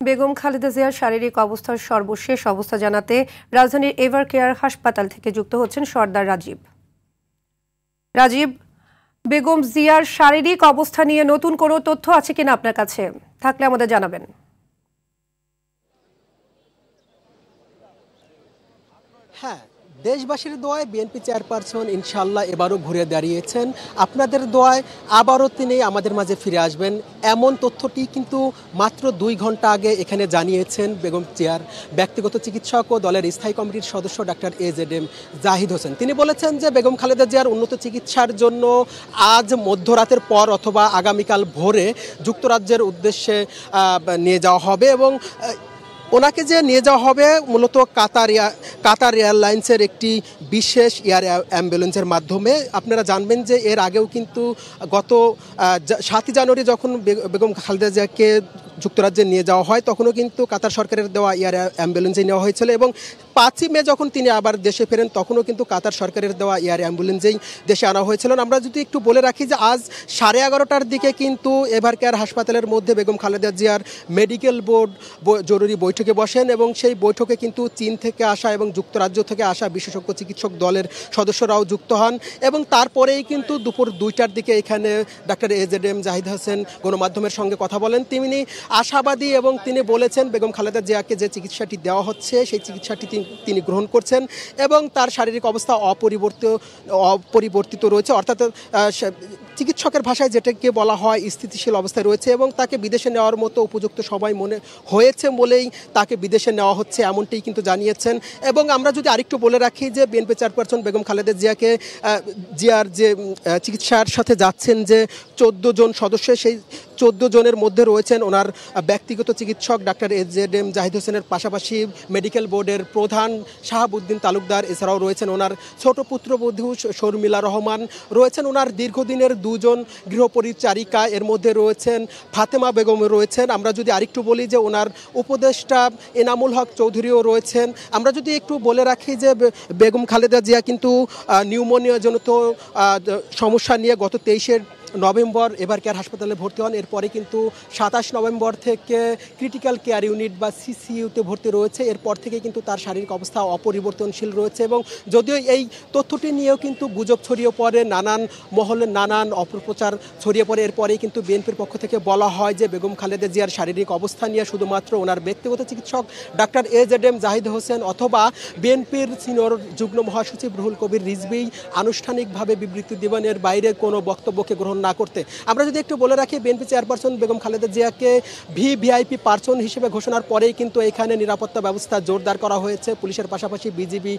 বেগম খালেদা জিয়ার শারীরিক অবস্থার সর্বশেষ অবস্থা জানাতে রাজধানীর এভার কেয়ার হাসপাতাল থেকে যুক্ত হচ্ছেন সর্দার রাজীব। বেগম জিয়ার শারীরিক অবস্থা নিয়ে নতুন কোনো তথ্য আছে কিনা আপনার কাছে? থাকলে আমাদের জানাবেন। হ্যাঁ, দেশবাসীর দোয়ায় বিএনপি চেয়ারপারসন ইনশাল্লাহ এবারও ঘুরে দাঁড়িয়েছেন। আপনাদের দোয়ায় আবারও তিনি আমাদের মাঝে ফিরে আসবেন, এমন তথ্যটি কিন্তু মাত্র 2 ঘন্টা আগে এখানে জানিয়েছেন বেগম জিয়ার ব্যক্তিগত চিকিৎসক ও দলের স্থায়ী কমিটির সদস্য ডাক্তার AZM জাহিদ হোসেন। তিনি বলেছেন যে বেগম খালেদা জিয়ার উন্নত চিকিৎসার জন্য আজ মধ্যরাতের পর অথবা আগামীকাল ভোরে যুক্তরাজ্যের উদ্দেশ্যে নিয়ে যাওয়া হবে এবং ওনাকে যে নিয়ে যাওয়া হবে মূলত কাতার এয়ারলাইন্সের একটি বিশেষ এয়ার অ্যাম্বুলেন্সের মাধ্যমে। আপনারা জানবেন যে এর আগেও কিন্তু গত 7 জানুয়ারি যখন বেগম খালেদা জিয়াকে যুক্তরাজ্যে নিয়ে যাওয়া হয় তখনও কিন্তু কাতার সরকারের দেওয়া এয়ার অ্যাম্বুলেন্সে নেওয়া হয়েছিল এবং 5ই মে যখন তিনি আবার দেশে ফেরেন তখনও কিন্তু কাতার সরকারের দেওয়া এয়ার অ্যাম্বুলেন্সেই দেশে আনা হয়েছিল। আমরা যদি একটু বলে রাখি যে আজ 11:30টার দিকে কিন্তু এভার কেয়ার হাসপাতালের মধ্যে বেগম খালেদা জিয়ার মেডিকেল বোর্ড জরুরি বৈঠকে বসেন এবং সেই বৈঠকে কিন্তু চীন থেকে আসা এবং যুক্তরাজ্য থেকে আসা বিশেষজ্ঞ চিকিৎসক দলের সদস্যরাও যুক্ত হন এবং তারপরেই কিন্তু দুপুর 2টার দিকে এখানে ডাক্তার AZM জাহিদ হোসেন গণমাধ্যমের সঙ্গে কথা বলেন। তিনি আশাবাদী এবং তিনি বলেছেন বেগম খালেদা জিয়াকে যে চিকিৎসাটি দেওয়া হচ্ছে সেই চিকিৎসাটি তিনি গ্রহণ করছেন এবং তার শারীরিক অবস্থা অপরিবর্তিত রয়েছে, অর্থাৎ চিকিৎসকের ভাষায় যেটাকে বলা হয় স্থিতিশীল অবস্থায় রয়েছে এবং তাকে বিদেশে নেওয়ার মতো উপযুক্ত সবাই মনে হয়েছে বলেই তাকে বিদেশে নেওয়া হচ্ছে, এমনটাই কিন্তু জানিয়েছেন। এবং আমরা যদি আরেকটু বলে রাখি যে বিএনপি চেয়ারপারসন বেগম খালেদা জিয়ার যে চিকিৎসার সাথে যাচ্ছেন যে 14 জন সদস্য, সেই 14 জনের মধ্যে রয়েছেন ওনার ব্যক্তিগত চিকিৎসক ডাক্তার AZM জাহিদ হোসেনের পাশাপাশি মেডিকেল বোর্ডের প্রধান শাহাবুদ্দিন তালুকদার, এছাড়াও রয়েছেন ওনার ছোট পুত্রবধূ শর্মিলা রহমান, রয়েছেন ওনার দীর্ঘদিনের 2 জন গৃহপরিচারিকা, এর মধ্যে রয়েছেন ফাতেমা বেগম রয়েছেন। আমরা যদি আরেকটু বলি যে ওনার উপদেষ্টা এনামুল হক চৌধুরীও রয়েছেন। আমরা যদি একটু বলে রাখি যে বেগম খালেদা জিয়া কিন্তু নিউমোনিয়া জনিত সমস্যা নিয়ে গত 23শে নভেম্বর এভার কেয়ার হাসপাতালে ভর্তি হন। এরপরে কিন্তু 27 নভেম্বর থেকে ক্রিটিক্যাল কেয়ার ইউনিট বা CCUতে ভর্তি রয়েছে। এরপর থেকে কিন্তু তার শারীরিক অবস্থা অপরিবর্তনশীল রয়েছে এবং যদিও এই তথ্যটি নিয়েও কিন্তু গুজব ছড়িয়ে পড়ে, নানান মহলে নানান অপপ্রচার ছড়িয়ে পড়ে। এরপরেই কিন্তু বিএনপির পক্ষ থেকে বলা হয় যে বেগম খালেদা জিয়ার শারীরিক অবস্থা নিয়ে শুধুমাত্র ওনার ব্যক্তিগত চিকিৎসক ডাক্তার AZM জাহিদ হোসেন অথবা বিএনপির সিনিয়র যুগ্ম মহাসচিব রুহুল কবির রিজভী আনুষ্ঠানিকভাবে বিবৃতি দেবেন, এর বাইরে কোনো বক্তব্যকে গ্রহণ না করতে। আমরা যদি একটু বলে রাখি বিএনপি চেয়ারপারসন বেগম খালেদা জিয়াকে ভিভিআইপি পার্সন হিসেবে ঘোষণার পরেই কিন্তু এখানে নিরাপত্তা ব্যবস্থা জোরদার করা হয়েছে। পুলিশের পাশাপাশি বিজিবি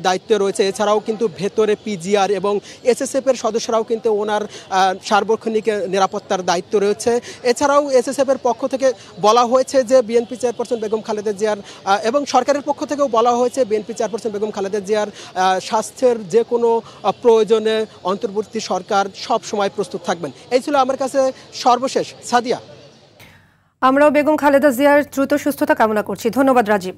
দায়িত্বে রয়েছে, এছাড়াও কিন্তু ভেতরে PGR এবং SSF এর সদস্যরাও কিন্তু ওনার সার্বক্ষণিক নিরাপত্তার দায়িত্ব রয়েছে। এছাড়াও SSF এর পক্ষ থেকে বলা হয়েছে যে বিএনপি চেয়ারপারসন বেগম খালেদা জিয়ার এবং সরকারের পক্ষ থেকেও বলা হয়েছে বিএনপি চেয়ারপারসন বেগম খালেদা জিয়ার স্বাস্থ্যের যে কোনো প্রয়োজনে অন্তর্বর্তী সরকার সব সময় প্রস্তুত থাকবেন। এই ছিল আমার কাছে সর্বশেষ। সাদিয়া, আমরাও বেগম খালেদা জিয়ার দ্রুত সুস্থতা কামনা করছি। ধন্যবাদ রাজীব।